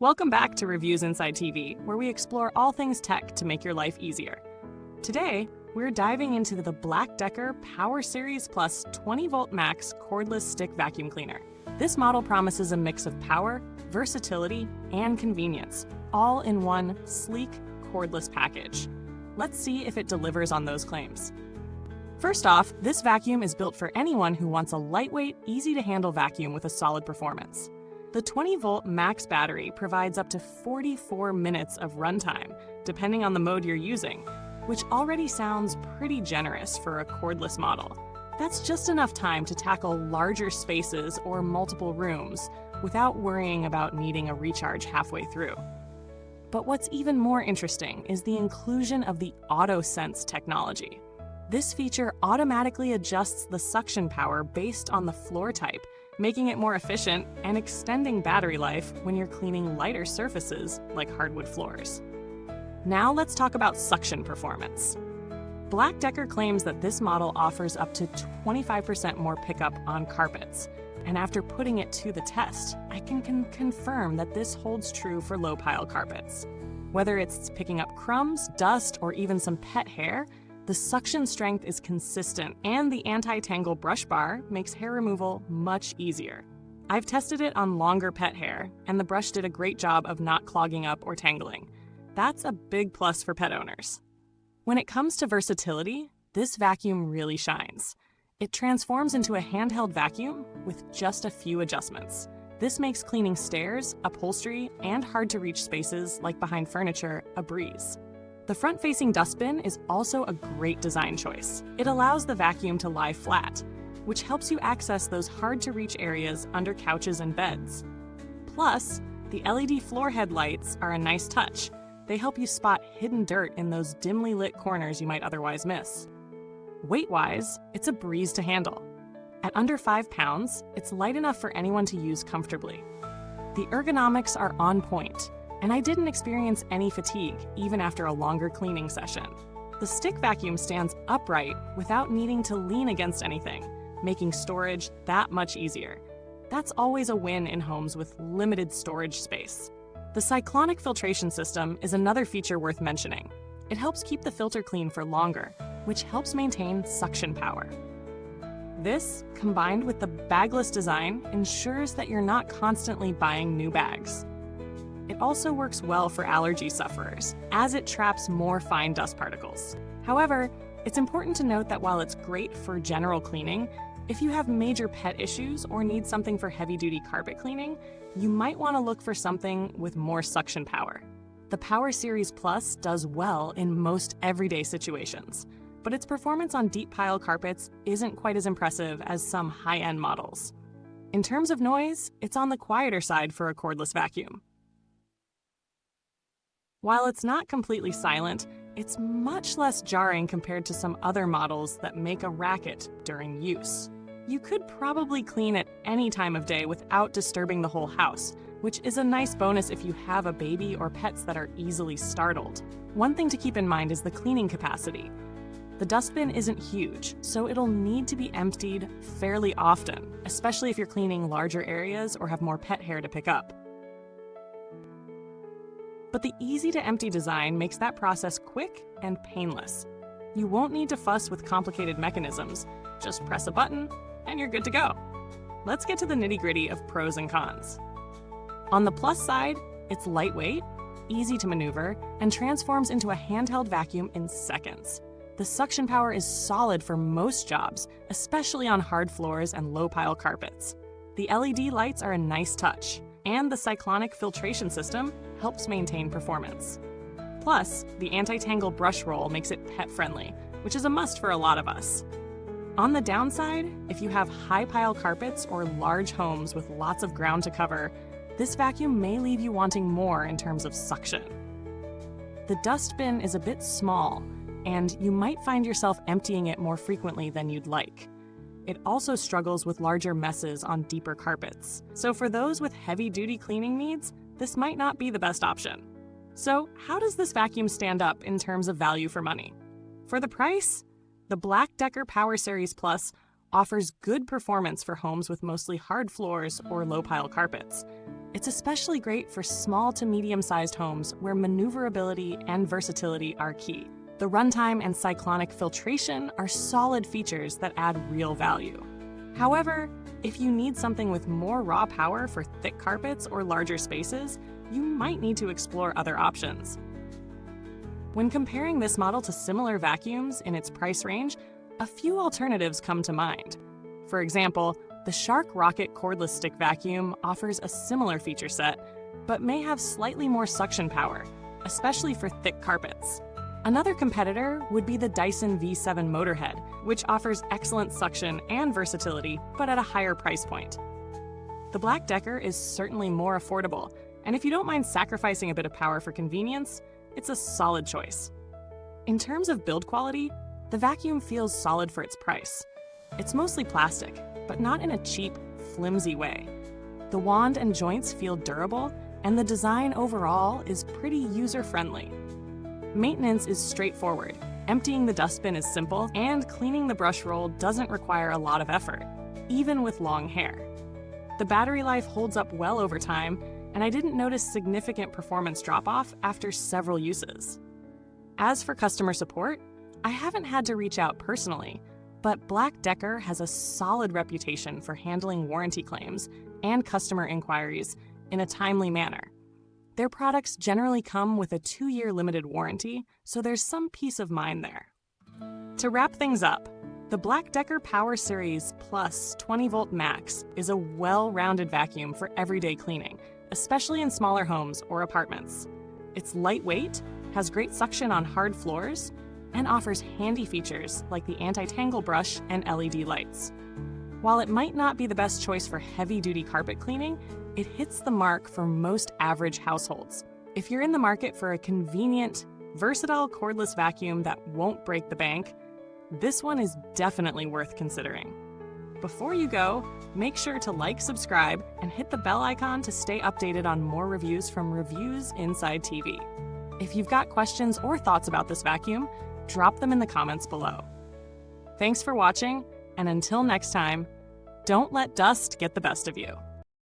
Welcome back to Reviews Inside TV, where we explore all things tech to make your life easier. Today, we're diving into the BLACK+DECKER POWERSERIES Plus 20-volt max cordless stick vacuum cleaner. This model promises a mix of power, versatility, and convenience, all in one sleek, cordless package. Let's see if it delivers on those claims. First off, this vacuum is built for anyone who wants a lightweight, easy-to-handle vacuum with a solid performance. The 20-volt max battery provides up to 44 minutes of runtime, depending on the mode you're using, which already sounds pretty generous for a cordless model. That's just enough time to tackle larger spaces or multiple rooms without worrying about needing a recharge halfway through. But what's even more interesting is the inclusion of the AutoSense technology. This feature automatically adjusts the suction power based on the floor type, making it more efficient and extending battery life when you're cleaning lighter surfaces like hardwood floors. Now let's talk about suction performance. BLACK+DECKER claims that this model offers up to 25% more pickup on carpets, and after putting it to the test, I can confirm that this holds true for low-pile carpets. Whether it's picking up crumbs, dust, or even some pet hair, the suction strength is consistent, and the anti-tangle brush bar makes hair removal much easier. I've tested it on longer pet hair, and the brush did a great job of not clogging up or tangling. That's a big plus for pet owners. When it comes to versatility, this vacuum really shines. It transforms into a handheld vacuum with just a few adjustments. This makes cleaning stairs, upholstery, and hard-to-reach spaces like behind furniture a breeze. The front-facing dustbin is also a great design choice. It allows the vacuum to lie flat, which helps you access those hard-to-reach areas under couches and beds. Plus, the LED floor head lights are a nice touch. They help you spot hidden dirt in those dimly lit corners you might otherwise miss. Weight-wise, it's a breeze to handle. At under 5 pounds, it's light enough for anyone to use comfortably. The ergonomics are on point, and I didn't experience any fatigue even after a longer cleaning session. The stick vacuum stands upright without needing to lean against anything, making storage that much easier. That's always a win in homes with limited storage space. The cyclonic filtration system is another feature worth mentioning. It helps keep the filter clean for longer, which helps maintain suction power. This, combined with the bagless design, ensures that you're not constantly buying new bags. It also works well for allergy sufferers, as it traps more fine dust particles. However, it's important to note that while it's great for general cleaning, if you have major pet issues or need something for heavy-duty carpet cleaning, you might want to look for something with more suction power. The POWERSERIES Plus does well in most everyday situations, but its performance on deep pile carpets isn't quite as impressive as some high-end models. In terms of noise, it's on the quieter side for a cordless vacuum. While it's not completely silent, it's much less jarring compared to some other models that make a racket during use. You could probably clean at any time of day without disturbing the whole house, which is a nice bonus if you have a baby or pets that are easily startled. One thing to keep in mind is the cleaning capacity. The dustbin isn't huge, so it'll need to be emptied fairly often, especially if you're cleaning larger areas or have more pet hair to pick up. But the easy-to-empty design makes that process quick and painless. You won't need to fuss with complicated mechanisms. Just press a button, and you're good to go. Let's get to the nitty-gritty of pros and cons. On the plus side, it's lightweight, easy to maneuver, and transforms into a handheld vacuum in seconds. The suction power is solid for most jobs, especially on hard floors and low-pile carpets. The LED lights are a nice touch, and the cyclonic filtration system helps maintain performance. Plus, the anti-tangle brush roll makes it pet-friendly, which is a must for a lot of us. On the downside, if you have high-pile carpets or large homes with lots of ground to cover, this vacuum may leave you wanting more in terms of suction. The dustbin is a bit small, and you might find yourself emptying it more frequently than you'd like. It also struggles with larger messes on deeper carpets. So for those with heavy-duty cleaning needs, this might not be the best option. So how does this vacuum stand up in terms of value for money? For the price, the BLACK+DECKER POWERSERIES Plus offers good performance for homes with mostly hard floors or low-pile carpets. It's especially great for small to medium-sized homes where maneuverability and versatility are key. The runtime and cyclonic filtration are solid features that add real value. However, if you need something with more raw power for thick carpets or larger spaces, you might need to explore other options. When comparing this model to similar vacuums in its price range, a few alternatives come to mind. For example, the Shark Rocket Cordless Stick Vacuum offers a similar feature set, but may have slightly more suction power, especially for thick carpets. Another competitor would be the Dyson V7 Motorhead, which offers excellent suction and versatility, but at a higher price point. The BLACK+DECKER is certainly more affordable, and if you don't mind sacrificing a bit of power for convenience, it's a solid choice. In terms of build quality, the vacuum feels solid for its price. It's mostly plastic, but not in a cheap, flimsy way. The wand and joints feel durable, and the design overall is pretty user-friendly. Maintenance is straightforward. Emptying the dustbin is simple, and cleaning the brush roll doesn't require a lot of effort, even with long hair. The battery life holds up well over time, and I didn't notice significant performance drop-off after several uses. As for customer support, I haven't had to reach out personally, but BLACK+DECKER has a solid reputation for handling warranty claims and customer inquiries in a timely manner. Their products generally come with a 2-year limited warranty, so there's some peace of mind there. To wrap things up, the BLACK+DECKER Power Series Plus 20V Max is a well-rounded vacuum for everyday cleaning, especially in smaller homes or apartments. It's lightweight, has great suction on hard floors, and offers handy features like the anti-tangle brush and LED lights. While it might not be the best choice for heavy-duty carpet cleaning, it hits the mark for most average households. If you're in the market for a convenient, versatile cordless vacuum that won't break the bank, this one is definitely worth considering. Before you go, make sure to like, subscribe, and hit the bell icon to stay updated on more reviews from Reviewsinsidetv. If you've got questions or thoughts about this vacuum, drop them in the comments below. Thanks for watching, and until next time, don't let dust get the best of you.